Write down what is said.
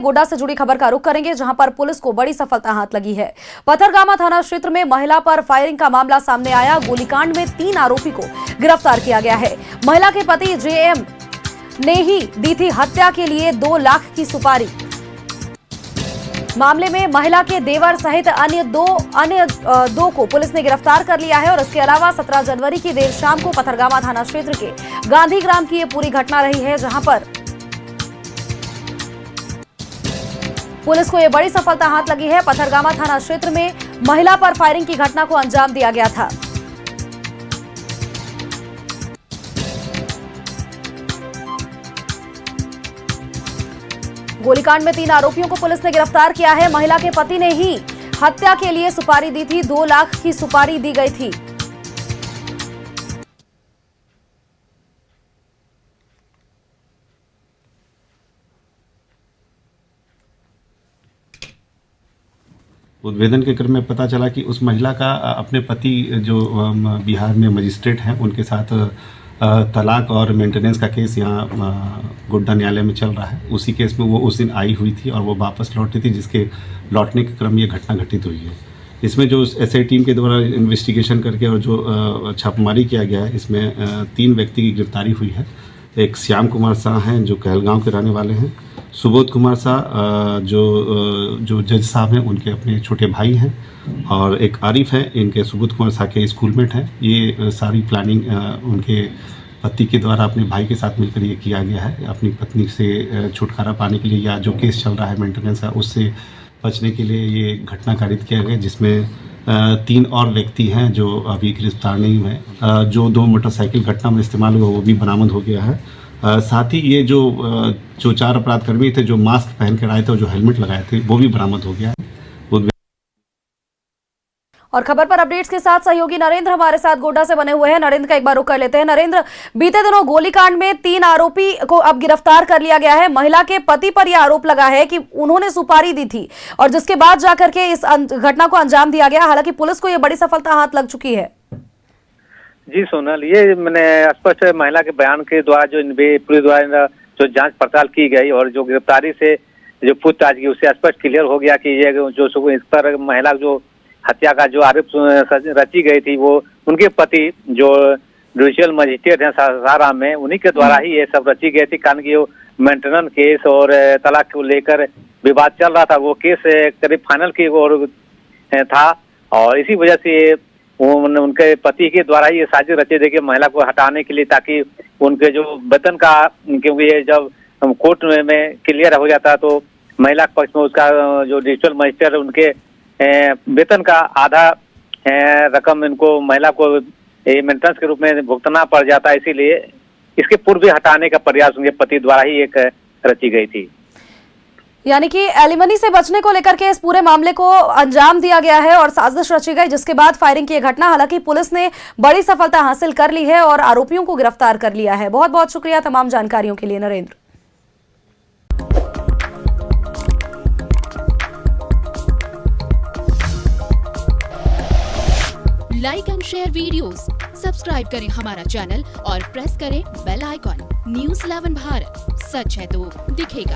गोड्डा से जुड़ी खबर का रुख करेंगे, जहां पर पुलिस को बड़ी सफलता हाथ लगी है। पथरगामा थाना क्षेत्र में महिला पर फायरिंग का मामला सामने आया। गोलीकांड में 3 आरोपी को गिरफ्तार किया गया है। महिला के पति जेएम ने ही दी थी हत्या के लिए 2 लाख की सुपारी। मामले में महिला के देवर सहित अन्य दो को पुलिस ने गिरफ्तार कर लिया है। और इसके अलावा 17 जनवरी की देर शाम को पथरगामा थाना क्षेत्र के गांधीग्राम की ये पूरी घटना रही है, जहां पर पुलिस को यह बड़ी सफलता हाथ लगी है। पथरगामा थाना क्षेत्र में महिला पर फायरिंग की घटना को अंजाम दिया गया था। गोलीकांड में 3 आरोपियों को पुलिस ने गिरफ्तार किया है। महिला के पति ने ही हत्या के लिए सुपारी दी थी। 2 लाख की सुपारी दी गई थी। उद्भेदन के क्रम में पता चला कि उस महिला का अपने पति जो बिहार में मजिस्ट्रेट हैं उनके साथ तलाक और मेंटेनेंस का केस यहाँ गोड्डा न्यायालय में चल रहा है। उसी केस में वो उस दिन आई हुई थी और वो वापस लौटी थी, जिसके लौटने के क्रम ये घटना घटित हुई है। इसमें जो एसआई टीम के द्वारा इन्वेस्टिगेशन करके और जो छापेमारी किया गया है, इसमें 3 व्यक्ति की गिरफ्तारी हुई है। एक श्याम कुमार शाह हैं जो कहलगांव के रहने वाले हैं, सुबोध कुमार शाह जो जज साहब हैं उनके अपने छोटे भाई हैं, और एक आरिफ है, इनके सुबोध कुमार शाह के स्कूलमेट हैं। ये सारी प्लानिंग उनके पति के द्वारा अपने भाई के साथ मिलकर ये किया गया है। अपनी पत्नी से छुटकारा पाने के लिए या जो केस चल रहा है मेंटेनेंस का, उससे बचने के लिए ये घटना कारित किया गया, जिसमें 3 और व्यक्ति हैं जो अभी गिरफ्तार नहीं हुए। जो 2 मोटरसाइकिल घटना में इस्तेमाल हुआ वो भी बरामद हो गया है। साथ ही ये जो 4 अपराधकर्मी थे जो मास्क पहन कर आए थे और जो हेलमेट लगाए थे वो भी बरामद हो गया है। और खबर पर अपडेट्स के साथ सहयोगी नरेंद्र हमारे साथ गोड्डा से बने हुए हैं। नरेंद्र का एक बार रुख कर लेते हैं। नरेंद्र, बीते दिनों गोलीकांड में 3 आरोपी को अब गिरफ्तार कर लिया गया है। महिला के पति पर यह आरोप लगा है कि उन्होंने सुपारी दी थी और जिसके बाद जाकर के इस घटना को अंजाम दिया गया। हालांकि पुलिस को यह बड़ी सफलता हाथ लग चुकी है। जी सोनल, ये मैंने स्पष्ट महिला के बयान के द्वारा जो पुलिस द्वारा जो जांच पड़ताल की गई और जो गिरफ्तारी से जो पूछताछ की, उससे स्पष्ट क्लियर हो गया कि ये जो इस पर महिला जो हत्या का जो आरोप रची गई थी वो उनके पति जो जुडिशियल मजिस्ट्रेट हैं सासाराम में, उन्हीं के द्वारा ही ये सब रची गई थी। कारण की मेंटेनेंस केस और तलाक को लेकर विवाद चल रहा था, वो केस करीब फाइनल की ओर था और इसी वजह से उनके पति के द्वारा ही ये साजिश रची थी कि महिला को हटाने के लिए, ताकि उनके जो वेतन का, क्योंकि ये जब कोर्ट में क्लियर हो जाता तो महिला पक्ष में उसका जो जुडिशियल मजिस्ट्रेट उनके वेतन का आधा रकम इनको महिला को मेंटेनेंस के रूप में भुगतना पड़ जाता है। इसीलिए इसके पूर्व हटाने का प्रयास उनके पति द्वारा ही एक रची गई थी। यानी कि एलिमनी से बचने को लेकर के इस पूरे मामले को अंजाम दिया गया है और साजिश रची गई, जिसके बाद फायरिंग की घटना। हालांकि पुलिस ने बड़ी सफलता हासिल कर ली है और आरोपियों को गिरफ्तार कर लिया है। बहुत बहुत शुक्रिया तमाम जानकारियों के लिए Narendra. Like and share videos, subscribe करें हमारा चैनल और प्रेस करें बेल आइकॉन। न्यूज़ 11 भारत, सच है तो दिखेगा।